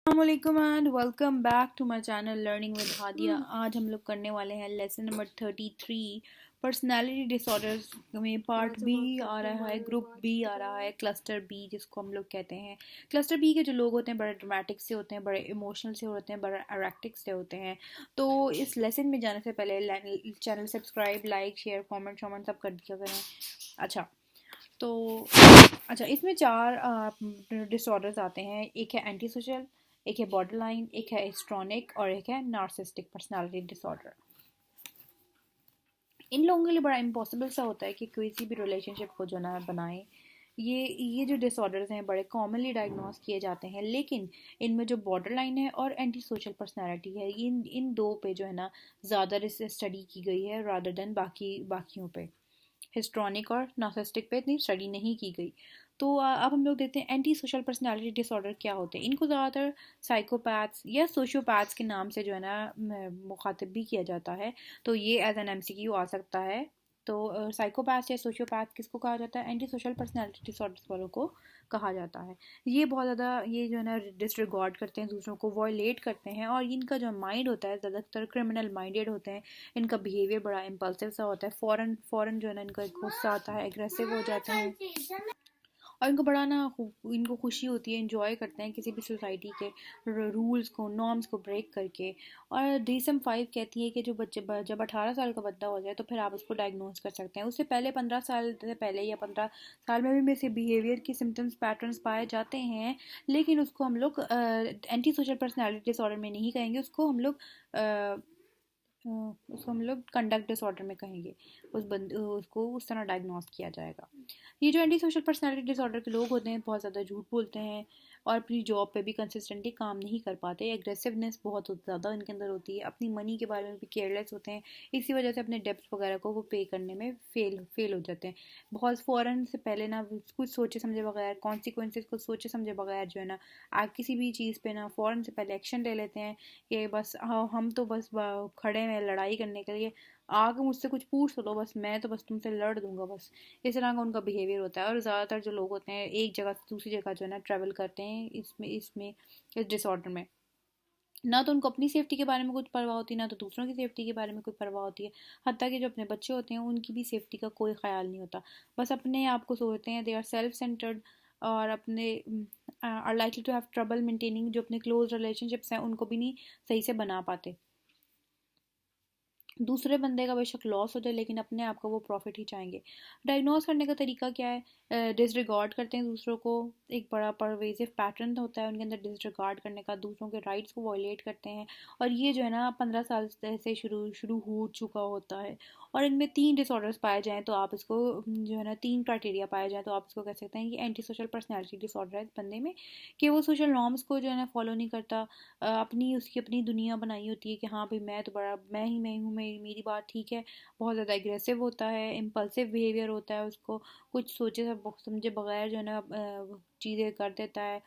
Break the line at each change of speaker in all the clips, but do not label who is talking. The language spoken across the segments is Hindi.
अस्सलामुअलैकुम and welcome back to my channel learning with Hadia. आज हम लोग करने वाले हैं लेसन नंबर 33 पर्सनालिटी डिसऑर्डर्स में पार्ट बी आ रहा है, ग्रुप बी आ रहा है, क्लस्टर बी जिसको हम लोग कहते हैं। क्लस्टर बी के जो लोग होते हैं बड़े ड्रामेटिक से होते हैं, बड़े इमोशनल से होते हैं, बड़े एरेक्टिक से होते हैं। तो इस लेसन में जाने से पहले channel subscribe, like, share, comment शॉमेंट सब कर दिया करें। अच्छा तो इसमें चार डिसऑर्डर्स आते हैं। एक है एंटी सोशल, एक है बॉर्डरलाइन, एक है हिस्ट्रॉनिक और एक है नार्सिसिस्टिक पर्सनालिटी डिसऑर्डर। इन लोगों के लिए बड़ा इम्पॉसिबल सा होता है कि किसी भी रिलेशनशिप को जो ना बनाए। ये जो डिसऑर्डर्स हैं बड़े कॉमनली डायग्नोस किए जाते हैं, लेकिन इनमें जो बॉर्डर लाइन है और एंटी सोशल पर्सनैलिटी है, इन दो पे जो है ना ज़्यादा स्टडी की गई है रादर देन बाकियों पे। हिस्ट्रॉनिक और नार्सिसिस्टिक पे इतनी स्टडी नहीं की गई। तो अब हम लोग देखते हैं एंटी सोशल पर्सनालिटी डिसऑर्डर क्या होते हैं। इनको ज़्यादातर साइकोपैथ्स या सोशियोपैथ्स के नाम से जो है ना मुखातिब भी किया जाता है। तो ये एज एन एमसीक्यू आ सकता है। तो साइकोपैथ या सोशियोपैथ किसको कहा जाता है? एंटी सोशल पर्सनालिटी डिसऑर्डर्स वालों को कहा जाता है। ये बहुत ज़्यादा ये जो है ना डिसरिगार्ड करते हैं, दूसरों को वॉयलेट करते हैं, और इनका जो माइंड होता है ज़्यादातर क्रिमिनल माइंडेड होते हैं। इनका बिहेवियर बड़ा इम्पल्सिव सा होता है। फ़ौरन फ़ौरन जो है ना इनका गुस्सा आता है, एग्रेसिव हो जाते हैं, और इनको बड़ा ना इनको खुशी होती है, इंजॉय करते हैं किसी भी सोसाइटी के रूल्स को, नॉर्म्स को ब्रेक करके। और DSM-5 कहती है कि जो बच्चे जब 18 साल का बच्चा हो जाए तो फिर आप उसको डायग्नोज कर सकते हैं। उससे पहले 15 साल से पहले या 15 साल में भी में से बिहेवियर के सिम्टम्स पैटर्न्स पाए जाते हैं, लेकिन उसको हम लोग एंटी सोशल पर्सनैलिटी डिसऑर्डर में नहीं कहेंगे। उसको हम लोग कंडक्ट डिसऑर्डर में कहेंगे। उसको उस तरह डायग्नोस किया जाएगा। ये जो एंटी सोशल पर्सनालिटी डिसऑर्डर के लोग होते हैं बहुत ज़्यादा झूठ बोलते हैं और अपनी जॉब पे भी कंसिस्टेंटली काम नहीं कर पाते। एग्रेसिवनेस बहुत ज़्यादा इनके अंदर होती है। अपनी मनी के बारे में भी केयरलेस होते हैं। इसी वजह से अपने डेब्ट्स वगैरह को वो पे करने में फेल हो जाते हैं। बहुत फ़ौरन से पहले ना कुछ सोचे समझे बगैर, कॉन्सिक्वेंसेस को सोचे समझे बगैर जो है ना आप किसी भी चीज़ पे ना फ़ौरन से पहले एक्शन ले लेते हैं कि बस हम तो बस खड़े हैं लड़ाई करने के लिए, आके मुझसे कुछ पूछ तो लो, बस मैं तो बस तुमसे लड़ दूंगा बस। इस तरह का उनका बिहेवियर होता है। और ज़्यादातर जो लोग होते हैं एक जगह से दूसरी जगह जो है ना ट्रैवल करते हैं इस डिसऑर्डर में। ना तो उनको अपनी सेफ्टी के बारे में कुछ परवाह होती है, ना तो दूसरों की सेफ्टी के बारे में कोई परवाह होती है। हत्ता कि जो अपने बच्चे होते हैं उनकी भी सेफ्टी का कोई ख्याल नहीं होता। बस अपने आप को सोचते हैं। दे आर सेल्फ सेंटर्ड और अपने are likely to have trouble maintaining. जो अपने क्लोज रिलेशनशिप्स हैं उनको भी नहीं सही से बना पाते। दूसरे बंदे का बेशक लॉस हो जाए लेकिन अपने आप का वो प्रॉफिट ही चाहेंगे। डायग्नोज करने का तरीका क्या है? डिसरिगार्ड करते हैं दूसरों को। एक बड़ा परवेजिव पैटर्न होता है उनके अंदर डिसरिगार्ड करने का, दूसरों के राइट्स को वॉयलेट करते हैं। और ये जो है ना 15 साल से शुरू शुरू हो चुका होता है। और इनमें 3 डिसऑर्डर्स पाए जाएँ तो आप इसको जो है ना 3 क्राइटेरिया पाए जाएँ तो आप इसको कह सकते हैं कि एंटी सोशल पर्सनैलिटी डिसऑर्डर है इस बंदे में। कि वो सोशल नॉर्म्स को जो है ना फॉलो नहीं करता। उसकी अपनी दुनिया बनाई होती है कि हाँ भाई मैं तो बड़ा मैं हूँ, मेरी बात ठीक है। बहुत ज़्यादा एग्रेसिव होता है, इम्पल्सिव बिहेवियर होता है उसको। कुछ सोचे समझे बगैर जो है ना चीज़ें कर देता है।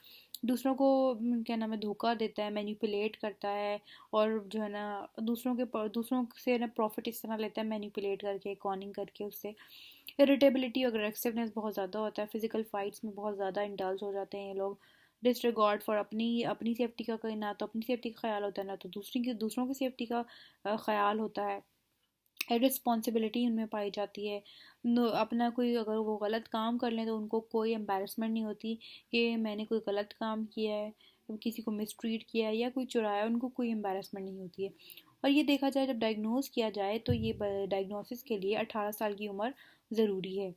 दूसरों को क्या नाम है धोखा देता है, मैनिपुलेट करता है। और जो है ना दूसरों से ना प्रॉफिट इस तरह लेता है, मैनिपुलेट करके, कॉनिंग करके उससे। इरिटेबिलिटी और अग्रेसिवनेस बहुत ज़्यादा होता है। फिजिकल फाइट्स में बहुत ज़्यादा इंडल्ज हो जाते हैं ये लोग। डिसरिगार्ड फॉर अपनी अपनी सेफ्टी का कोई, ना तो अपनी सेफ्टी का ख्याल होता है ना तो दूसरों की सेफ्टी का ख्याल होता है। रिस्पॉन्सिबिलिटी उनमें पाई जाती है। अपना कोई अगर वो गलत काम कर लें तो उनको कोई एम्बेरसमेंट नहीं होती कि मैंने कोई गलत काम किया है, किसी को मिसट्रीट किया है या कोई चुराया, उनको कोई एम्बेरसमेंट नहीं होती है। और ये देखा जाए जब डायग्नोज किया जाए तो ये डायग्नोसिस के लिए 18 साल की उम्र ज़रूरी है।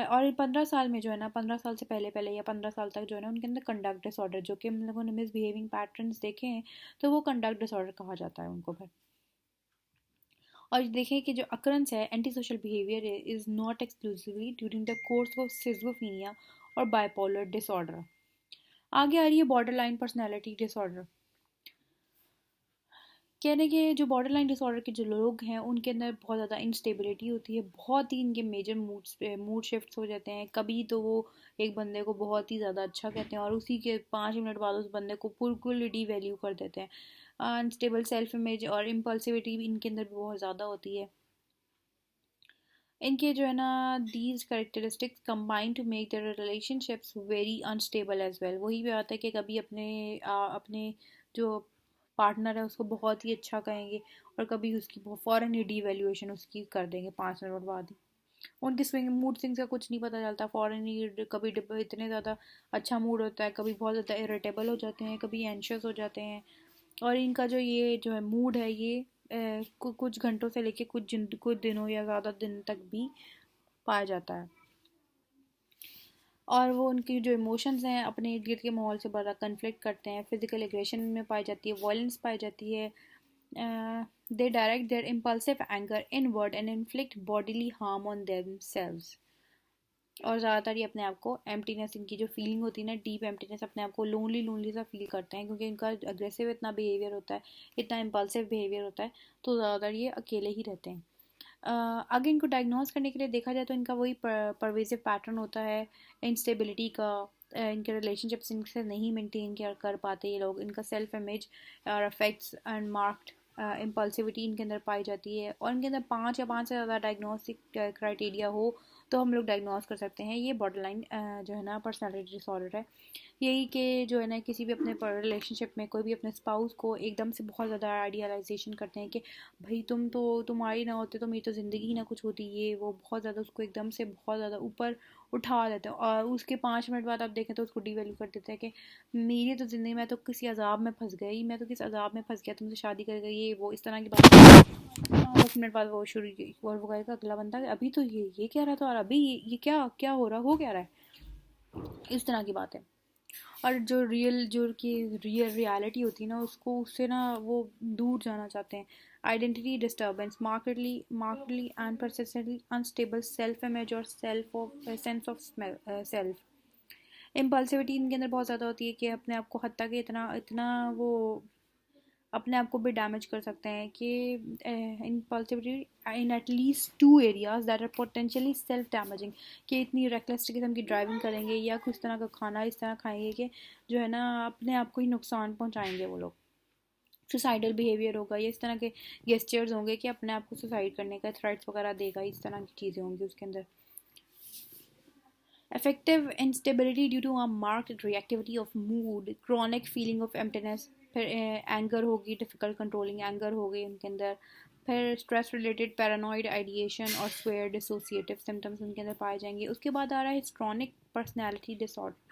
और 15 साल में जो है ना 15 साल से पहले पहले या 15 साल तक जो है ना उनके अंदर कंडक्ट डिसऑर्डर, जो कि हम लोगों ने मिसबिहेविंग पैटर्न्स देखे हैं, तो वो कंडक्ट डिसऑर्डर कहा जाता है उनको फिर। और देखें कि जो अक्रंस है anti social behaviour is not exclusively during the course of schizophrenia और बाइपोलर डिसऑर्डर। आगे आ रही है बॉर्डर लाइन पर्सनैलिटी डिसऑर्डर। कहने के जो बॉर्डर लाइन डिसऑर्डर के जो लोग हैं उनके अंदर बहुत ज़्यादा इंस्टेबिलिटी होती है। बहुत ही इनके मेजर मूड शिफ्ट्स हो जाते हैं। कभी तो वो एक बंदे को बहुत ही ज़्यादा अच्छा कहते हैं और उसी के 5 मिनट बाद उस बंदे को बिल्कुल डीवैल्यू कर देते हैं। अनस्टेबल सेल्फ इमेज और इम्पल्सिविटी भी इनके अंदर भी बहुत ज़्यादा होती है। इनके जो है ना these characteristics combine to make their relationships very unstable as well. वही भी आता है कि कभी अपने जो पार्टनर है उसको बहुत ही अच्छा कहेंगे और कभी उसकी फ़ौरन ही डीवैल्यूएशन उसकी कर देंगे 5 मिनट बाद ही। उनकी मूड स्विंग्स का कुछ नहीं पता चलता, फ़ौरन ही कभी इतने ज़्यादा अच्छा मूड होता है, कभी बहुत ज़्यादा इरिटेबल हो जाते हैं, कभी एंशियस हो जाते हैं। और इनका जो ये जो है मूड है ये कुछ घंटों से लेके कुछ दिनों या ज़्यादा दिन तक भी पाया जाता है। और वो उनकी जो इमोशंस हैं अपने इर्द गिर्द के माहौल से बड़ा कन्फ्लिक्ट करते हैं, फिजिकल एग्रेशन में पाई जाती है, वायलेंस पाई जाती है। They direct their impulsive anger inward and inflict bodily harm on themselves. और ज़्यादातर ये अपने आप को एम्प्टीनेस, इनकी जो फीलिंग होती है ना, डीप एम्प्टीनेस, अपने आप को लोनली लोनली सा फील करते हैं क्योंकि इनका अग्रेसिव इतना बिहेवियर होता है, इतना इम्पल्सिव बिहेवियर होता है, तो ज़्यादातर ये अकेले ही रहते हैं। अगर इनको डायग्नोज करने के लिए देखा जाए तो इनका वही परवेजिव पैटर्न होता है इंस्टेबिलिटी का। इनके रिलेशनशिप्स इनसे नहीं मेंटेन कर पाते ये लोग। इनका सेल्फ इमेज और अफेक्ट्स एंड मार्क्ड इम्पल्सिविटी इनके अंदर पाई जाती है। और इनके अंदर 5 से ज़्यादा डायग्नोस्टिक क्राइटेरिया हो तो हम लोग डायग्नोज कर सकते हैं ये बॉर्डरलाइन जो है ना पर्सनालिटी डिसऑर्डर है। यही कि जो है ना किसी भी अपने रिलेशनशिप में कोई भी अपने स्पाउस को एकदम से बहुत ज़्यादा आइडियलाइजेशन करते हैं कि भाई तुम्हारी ना होते तो मेरी तो ज़िंदगी ही ना कुछ होती, ये वो बहुत ज़्यादा उसको एकदम से बहुत ज़्यादा ऊपर उठा देते हैं और उसके 5 मिनट बाद आप देखें तो उसको डिवैल्यू कर देते हैं कि मेरी तो ज़िंदगी में तो किसी अजाब में फंस गई, मैं तो किस अजाब में फंस गया, तुमसे शादी कर गई, ये वो इस तरह की बात। 10 मिनट बाद वो शुरू और वो कहेगा अगला बंदा अभी तो ये कह रहा था और अभी ये क्या क्या हो क्या रहा है, इस तरह की बात है। और जो रियल रियलिटी होती है ना उसको उससे ना वो दूर जाना चाहते हैं। Identity disturbance, markedly and persistently unstable self image और सेंस ऑफ सेल्फ। इम्पल्सिविटी इनके अंदर बहुत ज़्यादा होती है कि अपने आप को हत्या के इतना इतना वो अपने आप को भी डैमेज कर सकते हैं कि impulsivity in at least 2 areas that are potentially self damaging. कि इतनी रेकलेस किस्म की ड्राइविंग करेंगे या कुछ तरह का खाना इस तरह खाएंगे कि जो है ना अपने आप को ही नुकसान पहुंचाएंगे वो लोग। सुसाइडल बिहेवियर होगा या इस तरह के गेस्चर्स होंगे कि अपने आप को सुसाइड करने का थ्रेट्स वगैरह देगा, इस तरह की चीज़ें होंगी उसके अंदर। Affective instability due to a marked reactivity of mood, chronic feeling of emptiness, फिर एंगर होगी, डिफिकल्ट कंट्रोलिंग एंगर हो गई उनके अंदर। फिर स्ट्रेस रिलेटेड पैरानॉइड आइडिएशन और स्क्वेयर डिसोसिएटिव सिम्टम्स उनके अंदर पाए जाएंगे। उसके बाद आ रहा है हिस्ट्रॉनिक पर्सनैलिटी डिसऑर्डर।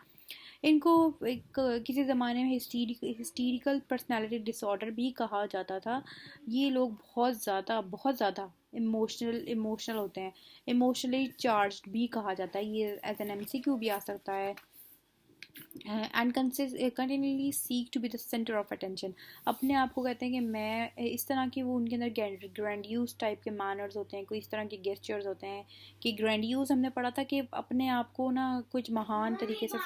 इनको किसी ज़माने में हिस्टीरिकल पर्सनैलिटी डिसऑर्डर भी कहा जाता था। ये लोग बहुत ज़्यादा इमोशनल होते हैं, इमोशनली चार्ज्ड भी कहा जाता है, ये एज एन एमसीक्यू भी आ सकता है। And continuously seek to be the centre of attention. अपने आप को कहते हैं कि मैं इस तरह की, वो उनके अंदर ग्रैंडियूज टाइप के मैनर्स होते हैं, कोई इस तरह के गेस्चर्स होते हैं कि ग्रैंडियूज हमने पढ़ा था कि अपने आप को ना कुछ महान तरीके से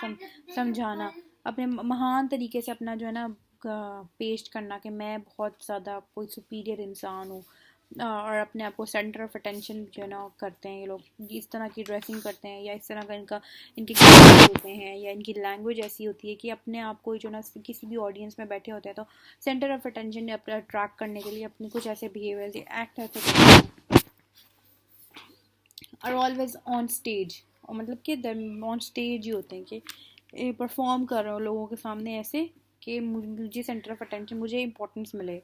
समझाना, अपने महान तरीके से अपना जो है ना पेश करना कि मैं बहुत ज़्यादा कोई सुपीरियर इंसान हूँ। और अपने आप को सेंटर ऑफ अटेंशन जो है ना करते हैं ये लोग, इस तरह की ड्रेसिंग करते हैं या इस तरह का इनके होते हैं या इनकी लैंग्वेज ऐसी होती है कि अपने आप को जो ना किसी भी ऑडियंस में बैठे होते हैं तो सेंटर ऑफ अटेंशन अट्रैक्ट करने के लिए अपने कुछ ऐसे बिहेवियर एक्ट ऐसे करते हैं। और ऑलवेज ऑन स्टेज, और मतलब कि ऑन स्टेज ही होते हैं कि परफॉर्म कर रहे हो लोगों के सामने ऐसे कि मुझे सेंटर ऑफ अटेंशन, मुझे इंपॉर्टेंस मिले।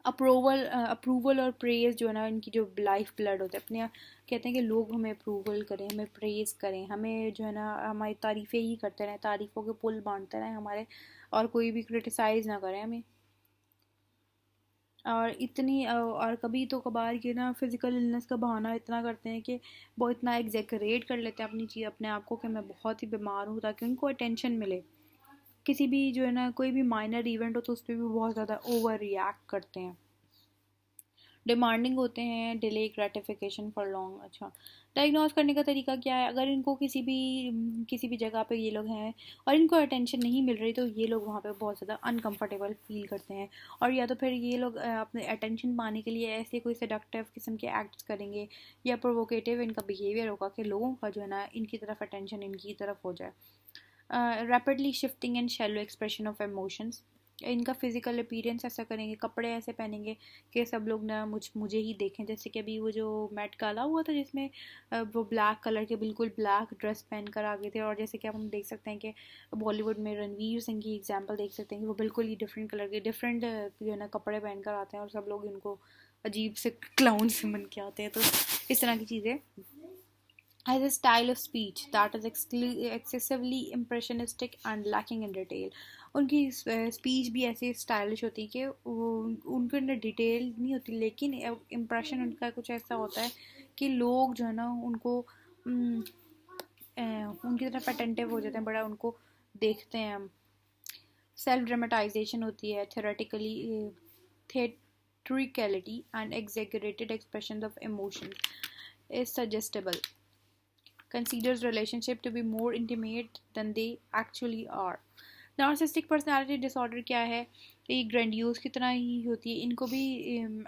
अप्रूवल और प्रेज जो है ना इनकी जो लाइफ ब्लड होता है, अपने कहते हैं कि लोग हमें अप्रूवल करें, हमें प्रेज करें, हमें जो है ना हमारी तारीफ़ें ही करते रहें, तारीफ़ों के पुल बांटते रहें हमारे, और कोई भी क्रिटिसाइज़ ना करें हमें। और इतनी और कभी तो कभार के ना फिज़िकल इलनेस का बहाना इतना करते हैं कि वो इतना एग्जैगरेट कर लेते हैं अपनी चीज़, अपने आप को कि मैं बहुत ही बीमार हूँ ताकि उनको अटेंशन मिले। किसी भी जो है ना कोई भी माइनर इवेंट हो तो उस पर भी बहुत ज़्यादा ओवर रिएक्ट करते हैं, डिमांडिंग होते हैं, डिले ग्रेटिफिकेशन फॉर लॉन्ग। अच्छा, डायग्नोज करने का तरीका क्या है? अगर इनको किसी भी जगह पे ये लोग हैं और इनको अटेंशन नहीं मिल रही तो ये लोग वहाँ पे बहुत ज़्यादा अनकंफर्टेबल फील करते हैं। और या तो फिर ये लोग अपने अटेंशन पाने के लिए ऐसे कोई सेडक्टिव किस्म के एक्ट्स करेंगे या प्रोवोकेटिव इनका बिहेवियर होगा कि लोगों का जो है ना इनकी तरफ अटेंशन इनकी तरफ हो जाए। Rapidly shifting and shallow expression of emotions, इनका फिजिकल अपीयरेंस ऐसा करेंगे, कपड़े ऐसे पहनेंगे कि सब लोग ना मुझे ही देखें। जैसे कि अभी वो जो मेट गाला हुआ था जिसमें वो ब्लैक कलर के बिल्कुल ब्लैक ड्रेस पहन कर आ गए थे, और जैसे कि हम देख सकते हैं कि बॉलीवुड में रणवीर सिंह की एग्जांपल देख सकते हैं कि वो बिल्कुल ही डिफरेंट कलर के डिफरेंट जो है ना कपड़े पहन कर आते हैं और सब लोग इनको अजीब से क्लाउन से बन के आते हैं। तो इस तरह की चीज़ें। Has a style of speech that is excessively impressionistic and lacking in detail. उनकी स्पीच भी ऐसी स्टाइलिश होती है कि उनके अंदर डिटेल नहीं होती, लेकिन इम्प्रेशन उनका कुछ ऐसा होता है कि लोग जो है ना उनको उनकी तरफ अटेंटिव हो जाते हैं, बड़ा उनको देखते हैं। सेल्फ ड्रामेटाइजेशन होती है, theatricality and exaggerated expressions of emotions is suggestible, considers relationship to be more intimate than they actually are. Narcissistic personality disorder क्या है? ये ग्रैंडियोस की तरह ही होती है, इनको भी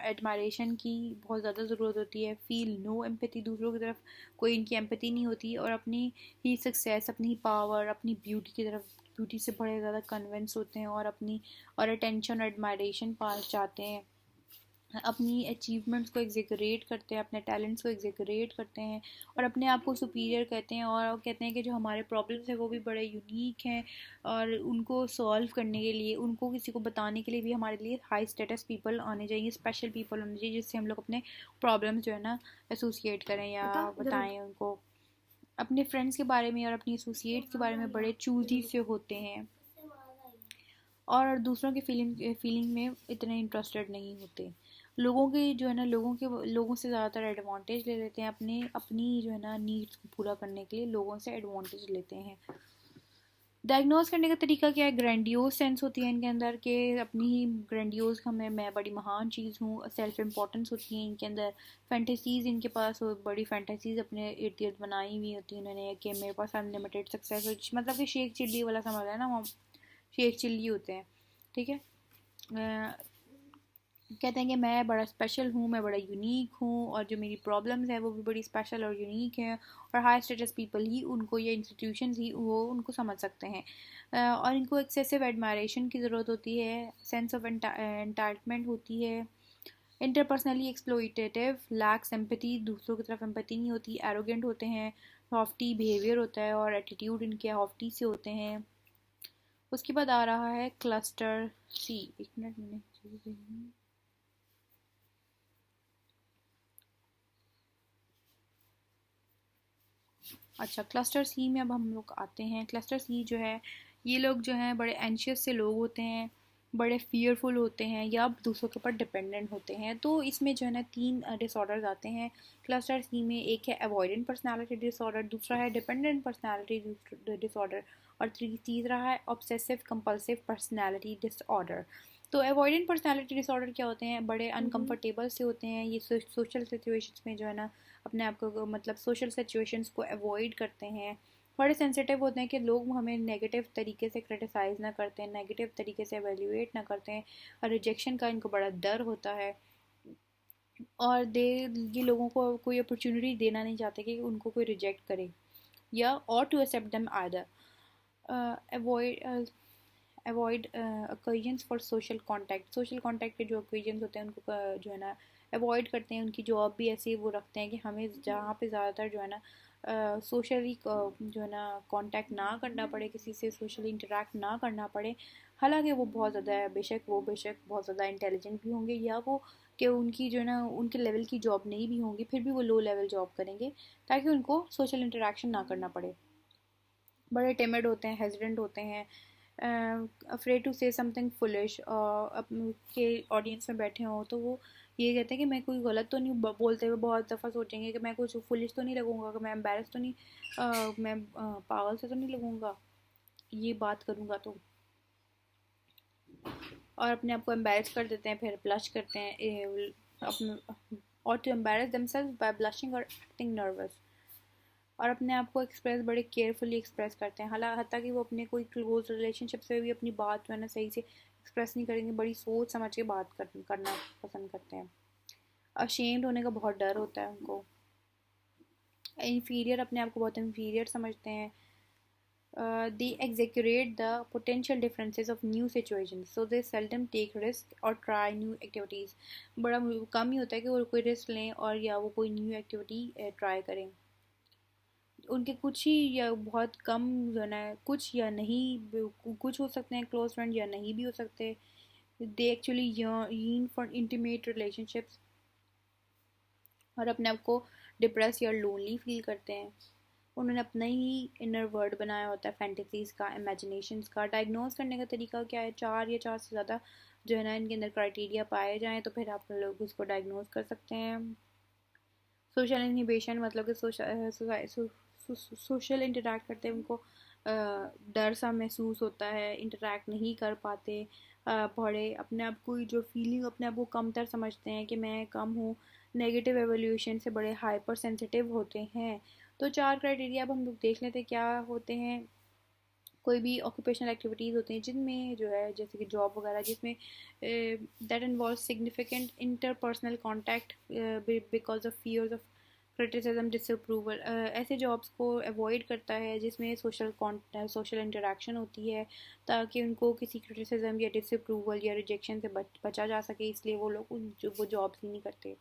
एडमायरेशन की बहुत ज़्यादा ज़रूरत होती है। फील नो एम्पैथी, दूसरों की तरफ कोई इनकी एम्पैथी नहीं होती, और अपनी ही सक्सेस, अपनी ही पावर, अपनी ब्यूटी की तरफ, ब्यूटी से बड़े ज़्यादा कन्विंस होते हैं, और अपनी और अटेंशन और एडमायरेशन पा चाहते हैं, अपनी अचीवमेंट्स को एग्जेगरेट करते हैं, अपने टैलेंट्स को एग्जेगरेट करते हैं, और अपने आप को सुपीरियर कहते हैं, और कहते हैं कि जो हमारे प्रॉब्लम्स हैं वो भी बड़े यूनिक हैं, और उनको सॉल्व करने के लिए, उनको किसी को बताने के लिए भी हमारे लिए हाई स्टेटस पीपल आने चाहिए, स्पेशल पीपल होने चाहिए, जिससे हम लोग अपने प्रॉब्लम्स जो है ना एसोसिएट करें या बताएं उनको। अपने फ्रेंड्स के बारे में और अपनी एसोसिएट्स के बारे में बड़े चूजी से होते हैं, और दूसरों की फीलिंग में इतने इंटरेस्टेड नहीं होते। लोगों के जो है ना लोगों से ज़्यादातर एडवांटेज ले लेते हैं, अपनी जो है ना नीड्स को पूरा करने के लिए लोगों से एडवांटेज लेते हैं। डायग्नोज करने का तरीका क्या है? ग्रैंडियोज सेंस होती है इनके अंदर, के अपनी ही ग्रैंडियोज हमें, मैं बड़ी महान चीज़ हूँ, सेल्फ इम्पोर्टेंस होती है इनके अंदर। फैंटेसीज इनके पास बड़ी फैंटेसीज अपने इर्द गिर्द बनाई हुई होती है उन्होंने, कि मेरे पास अनलिमिटेड सक्सेस हो, मतलब कि शेख चिल्ली वाला समझ है ना, वो शेख चिल्ली होते हैं, ठीक है। कहते हैं कि मैं बड़ा स्पेशल हूँ, मैं बड़ा यूनिक हूँ, और जो मेरी प्रॉब्लम्स है वो भी बड़ी स्पेशल और यूनिक है, और हाई स्टेटस पीपल ही उनको, या इंस्टीट्यूशंस ही वो उनको समझ सकते हैं। और इनको एक्सेसिव एडमायरेशन की ज़रूरत होती है, सेंस ऑफ एंटाइटलमेंट होती है, इंटरपर्सनली एक्सप्लॉइटेटिव, लैक्स एम्पैथी, दूसरों की तरफ एम्पैथी नहीं होती, एरोगेंट होते हैं, हॉफ्टी बिहेवियर होता है, और एटीट्यूड इनके हॉफ्टी से होते हैं। उसके बाद आ रहा है क्लस्टर सी। एक मिनट मैंने अच्छा, क्लस्टर सी में अब हम लोग आते हैं। क्लस्टर सी जो है, ये लोग जो हैं बड़े एंशियस से लोग होते हैं, बड़े फियरफुल होते हैं, या दूसरों के ऊपर डिपेंडेंट होते हैं। तो इसमें जो है ना 3 डिसऑर्डर्स आते हैं क्लस्टर सी में। एक है अवॉइडेंट पर्सनालिटी डिसऑर्डर, दूसरा है डिपेंडेंट पर्सनालिटी डिसऑर्डर, और तीसरा है ऑब्सेसिव कंपल्सिव पर्सनालिटी डिसऑर्डर। तो अवॉइडेंट पर्सनालिटी डिसऑर्डर क्या होते हैं? बड़े अनकंफर्टेबल से होते हैं, ये सोशल सिचुएशंस में जो है ना अपने आप को, मतलब सोशल सिचुएशंस को अवॉइड करते हैं। बड़े सेंसिटिव होते हैं कि लोग हमें नेगेटिव तरीके से क्रिटिसाइज़ ना करते हैं, नेगेटिव तरीके से एवेल्यूएट ना करते हैं, और रिजेक्शन का इनको बड़ा डर होता है, और ये लोगों को कोई अपॉर्चुनिटी देना नहीं चाहते कि उनको कोई रिजेक्ट करे, या और to accept them either. Avoid avoid occasions for social contact के जो ओकेजन्स होते हैं उनको जो है ना अवॉइड करते हैं। उनकी जॉब भी ऐसे वो रखते हैं कि हमें जहाँ पे ज़्यादातर जो है ना सोशली जो है ना कांटेक्ट ना करना पड़े, किसी से सोशली इंटरेक्ट ना करना पड़े। हालांकि वो बहुत ज़्यादा बेशक बहुत ज़्यादा इंटेलिजेंट भी होंगे, या वो कि उनकी जो है ना उनके लेवल की जॉब नहीं भी होंगी, फिर भी वो लो लेवल जॉब करेंगे ताकि उनको सोशल इंटरेक्शन ना करना पड़े। बड़े टिमिड होते हैं, हेजिडेंट होते हैं, afraid to say something foolish, के ऑडियंस में बैठे हों तो वो ये कहते हैं कि मैं कोई गलत तो नहीं बोलते हुए बहुत दफ़ा सोचेंगे कि मैं कुछ फुलिश तो नहीं लगूंगा, कि मैं एम्बेरस तो नहीं, मैं पागल से तो नहीं लगूंगा ये बात करूंगा तो, और अपने आप को एम्बेरस कर देते हैं, फिर ब्लश करते हैं अपने, और to embarrass themselves by blushing और एक्टिंग नर्वस, और अपने आप को एक्सप्रेस बड़े केयरफुली एक्सप्रेस करते हैं। हालांकि कि वो अपने कोई क्लोज रिलेशनशिप से भी अपनी बात जो है ना सही से एक्सप्रेस नहीं करेंगे, बड़ी सोच समझ के बात करना पसंद करते हैं। अशेम्ड होने का बहुत डर होता है उनको। इन्फीरियर, अपने आप को बहुत इन्फीरियर समझते हैं। they exaggerate the potential differences of new situations, so they seldom take risk or try new activities. बड़ा कम ही होता है कि वो कोई रिस्क लें और या वो कोई न्यू एक्टिविटी ट्राई करें. उनके कुछ ही या बहुत कम जो है ना, कुछ या नहीं, कुछ हो सकते हैं क्लोज फ्रेंड या नहीं भी हो सकते. They actually yearn for intimate relationships और अपने आप को डिप्रेस या लोनली फील करते हैं. उन्होंने अपना ही इनर वर्ल्ड बनाया होता है, फैंटेसीज का, इमेजिनेशंस का. डायग्नोज करने का तरीका क्या है? 4 से ज़्यादा जो है ना इनके अंदर क्राइटेरिया पाए जाएँ तो फिर आप लोग उसको डायग्नोज कर सकते हैं. सोशल इनहिबिशन मतलब कि सोशल इंटरेक्ट करते हैं उनको डर सा महसूस होता है, इंटरेक्ट नहीं कर पाते. बड़े अपने आप को जो फीलिंग, अपने आप को कमतर समझते हैं कि मैं कम हूँ. नेगेटिव एवोल्यूशन से बड़े हाइपर सेंसिटिव होते हैं. तो 4 क्राइटेरिया अब हम लोग देख लेते हैं क्या होते हैं. कोई भी ऑक्यूपेशनल एक्टिविटीज़ होती हैं जिनमें जो है जैसे कि जॉब वगैरह जिसमें that involve significant interpersonal contact because of fears of criticism, disapproval. ऐसे जॉब्स को अवॉइड करता है जिसमें सोशल इंटरेक्शन होती है ताकि उनको किसी क्रिटिसिज्म या डिसअप्रूवल या रिजेक्शन से बचा जा सके, इसलिए वो लोग वो जॉब्स ही नहीं करते.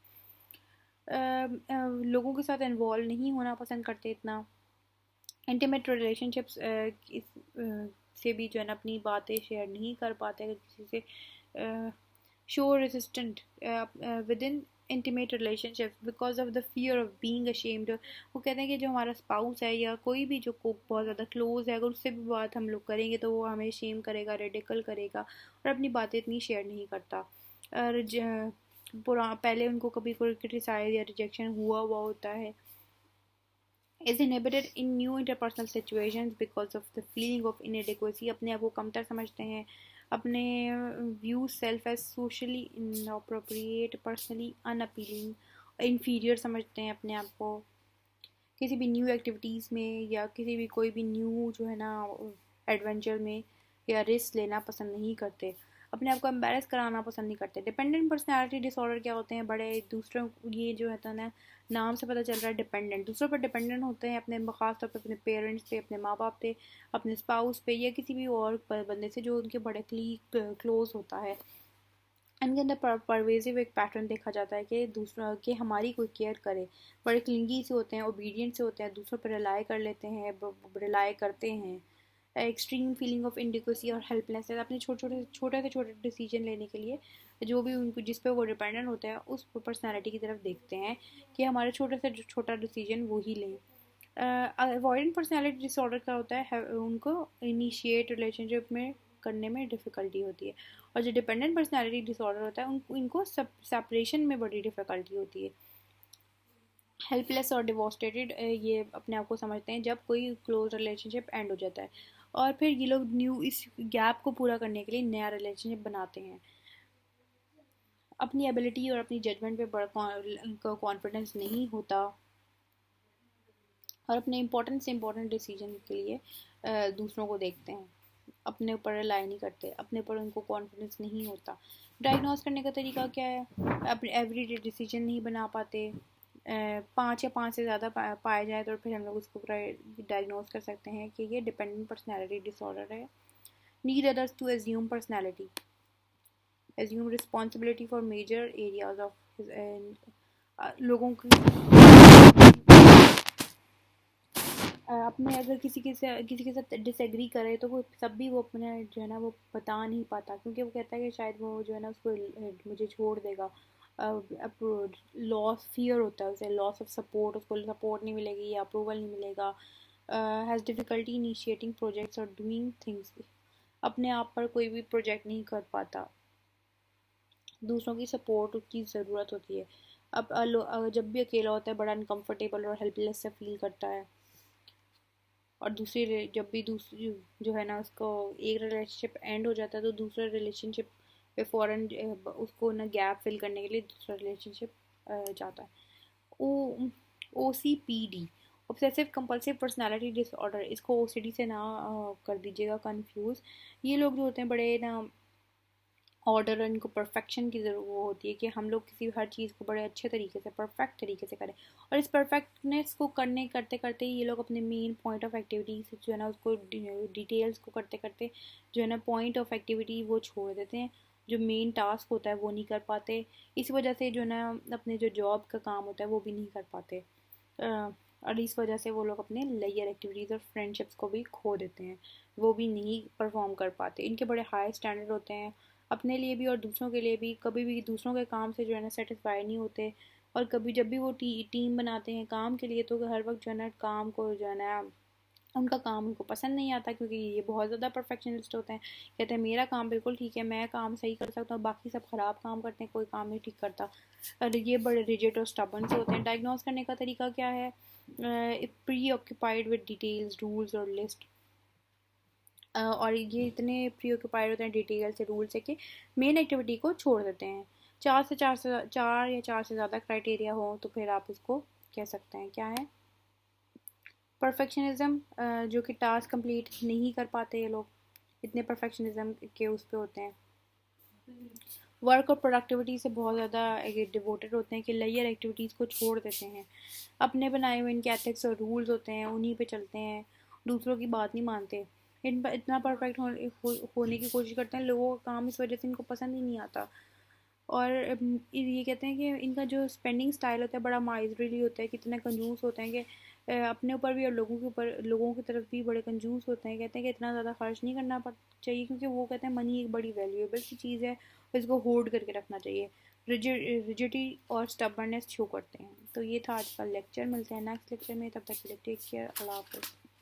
लोगों के साथ इन्वॉल्व नहीं होना पसंद करते इतना. इंटीमेट रिलेशनशिप्स से भी जो है ना अपनी बातें शेयर नहीं कर पाते अगर किसी से. Show resistant with in intimate relationships because of the fear of being ashamed. वो कहते हैं कि जो हमारा स्पाउस है या कोई भी जो को बहुत ज़्यादा क्लोज है, अगर उससे भी बात हम लोग करेंगे तो वो हमें शेम करेगा, रेडिकल करेगा और अपनी बातें इतनी शेयर नहीं करता. और पहले उनको कभी कोई क्रिटिसाइज या रिजेक्शन हुआ होता है. is inhibited in new interpersonal situations because of the feeling of inadequacy. अपने आप को कमतर समझते हैं. अपने view self as socially inappropriate, personally unappealing, inferior समझते हैं अपने आप को. किसी भी न्यू एक्टिविटीज़ में या किसी भी कोई भी न्यू जो है ना एडवेंचर में या रिस्क लेना पसंद नहीं करते. अपने आप को एम्बेरस कराना पसंद नहीं करते. डिपेंडेंट पर्सनालिटी डिसऑर्डर क्या होते हैं? बड़े दूसरों, ये जो है ना नाम से पता चल रहा है डिपेंडेंट, दूसरों पर डिपेंडेंट होते हैं, अपने ख़ास तौर पर अपने पेरेंट्स पे, अपने माँ बाप पे, अपने स्पाउस पे या किसी भी और बंदे से जो उनके बड़े क्लोज होता है. इनके अंदर परवेजिव एक पैटर्न देखा जाता है कि दूसरा कि हमारी कोई केयर करे. बड़े क्लिंगी से होते हैं, ओबीडियंट से होते हैं, दूसरों पर रिलाई कर लेते हैं, रिलाई करते हैं. एक्सट्रीम फीलिंग ऑफ इनडिक्वेसी और हेल्पलेसनेस, अपने छोटे से छोटे डिसीजन लेने के लिए जो भी उनको जिस पे वो डिपेंडेंट होते हैं उस पर्सनैलिटी की तरफ देखते हैं कि हमारे छोटे से छोटा डिसीजन वो ही लें. अवॉइडेंट पर्सनैलिटी डिसऑर्डर का होता है उनको इनिशिएट रिलेशनशिप में करने में डिफ़िकल्टी होती है. और जो डिपेंडेंट पर्सनैलिटी डिसऑर्डर होता है इनको सेपरेशन में बड़ी डिफ़िकल्टी होती है. हेल्पलेस और डिवोस्टेटेड ये अपने आप को समझते हैं जब कोई क्लोज रिलेशनशिप एंड हो जाता है और फिर ये लोग न्यू इस गैप को पूरा करने के लिए नया रिलेशनशिप बनाते हैं. अपनी एबिलिटी और अपनी जजमेंट पे बड़ा कॉन्फिडेंस नहीं होता और अपने इम्पोर्टेंट से इम्पोर्टेंट डिसीजन के लिए दूसरों को देखते हैं, अपने ऊपर रिलाई नहीं करते, अपने ऊपर उनको कॉन्फिडेंस नहीं होता. डायग्नोज करने का तरीका क्या है? अपने एवरीडे डिसीजन नहीं बना पाते. 5 से ज़्यादा पाए जाए तो फिर हम लोग उसको डायग्नोज कर सकते हैं कि ये डिपेंडेंट पर्सनैलिटी डिसऑर्डर है. Need others to assume personality, assume responsibility for major areas of लोगों की. अपने अगर किसी के साथ डिसएग्री करे तो वो सब भी वो अपने जो है ना वो बता नहीं पाता क्योंकि वो कहता है कि शायद वो जो है ना उसको मुझे छोड़ देगा. लॉस फियर होता है उसे, लॉस ऑफ सपोर्ट, उसको सपोर्ट नहीं मिलेगी या अप्रूवल नहीं मिलेगा. हैज़ डिफ़िकल्टी इनिशिएटिंग प्रोजेक्ट्स और डूइंग थिंग्स, अपने आप पर कोई भी प्रोजेक्ट नहीं कर पाता. दूसरों की सपोर्ट उसकी ज़रूरत होती है. अब जब भी अकेला होता है बड़ा अनकम्फर्टेबल और हेल्पलेस से फील करता है. और जब भी दूसरी जो है ना उसको एक रिलेशनशिप एंड हो जाता है तो दूसरा रिलेशनशिप पे फ़ौरन उसको ना गैप फिल करने के लिए दूसरा रिलेशनशिप जाता है. OCPD, obsessive compulsive personality disorder, इसको OCD से ना कर दीजिएगा कंफ्यूज. ये लोग जो होते हैं बड़े ना ऑर्डर और इनको परफेक्शन की ज़रूरत वो होती है कि हम लोग किसी हर चीज़ को बड़े अच्छे तरीके से परफेक्ट तरीके से करें। और इस परफेक्टनेस को करते करते ही ये लोग अपने मेन पॉइंट ऑफ एक्टिविटी जो है ना उसको डिटेल्स को करते करते जो है ना पॉइंट ऑफ एक्टिविटी वो छोड़ देते हैं, जो मेन टास्क होता है वो नहीं कर पाते। इस वजह से जो है ना अपने जो जॉब का काम होता है वो भी नहीं कर पाते। और इस वजह से वो लोग अपने लेयर एक्टिविटीज़ और फ्रेंडशिप्स को भी खो देते हैं, वो भी नहीं परफॉर्म कर पाते। इनके बड़े हाई स्टैंडर्ड होते हैं अपने लिए भी और दूसरों के लिए भी, कभी भी दूसरों के काम से जो है ना सेटिस्फाई नहीं होते। और कभी जब भी वो टीम बनाते हैं काम के लिए तो हर वक्त जो है ना काम को जो है ना उनका काम उनको पसंद नहीं आता, क्योंकि ये बहुत ज़्यादा परफेक्शनिस्ट होते हैं। कहते हैं मेरा काम बिल्कुल ठीक है, मैं काम सही कर सकता हूँ, बाकी सब ख़राब काम करते हैं, कोई काम नहीं ठीक करता। और ये बड़े रिजिड और स्टबर्न से होते हैं। डायग्नोस करने का तरीका क्या है? Pre occupied with details, rules और लिस्ट। और ये इतने प्री ऑक्यूपाइड होते हैं डिटेल से, रूल से, कि मेन एक्टिविटी को छोड़ देते हैं। चार या चार से ज़्यादा क्राइटेरिया हो तो फिर आप उसको कह सकते हैं क्या है? परफेक्शनिज्म, जो कि टास्क कंप्लीट नहीं कर पाते ये लोग, इतने परफेक्शनिज्म के उस पे होते हैं। वर्क और प्रोडक्टिविटी से बहुत ज़्यादा डिवोटेड होते हैं कि लेयर एक्टिविटीज़ को छोड़ देते हैं। अपने बनाए हुए इनके एथिक्स और रूल्स होते हैं, उन्हीं पे चलते हैं, दूसरों की बात नहीं मानते। इन पर इतना परफेक्ट होने की कोशिश करते हैं, लोगों का काम इस वजह से इनको पसंद ही नहीं आता। और ये कहते हैं कि इनका जो स्पेंडिंग स्टाइल होता है बड़ा माइजरली होता है, कितने कंजूस होते हैं कि अपने ऊपर भी और लोगों के ऊपर, लोगों की तरफ भी बड़े कंजूस होते हैं। कहते हैं कि इतना ज़्यादा खर्च नहीं करना चाहिए, क्योंकि वो कहते हैं मनी एक बड़ी वैल्यूएबल सी चीज़ है, इसको होल्ड करके रखना चाहिए। रिजिडिटी और स्टबर्नेस शो करते हैं। तो ये था आज का लेक्चर, मिलते हैं नेक्स्ट लेक्चर में, तब तक के लिए टेक केयर, अल्लाह हाफ़िज़।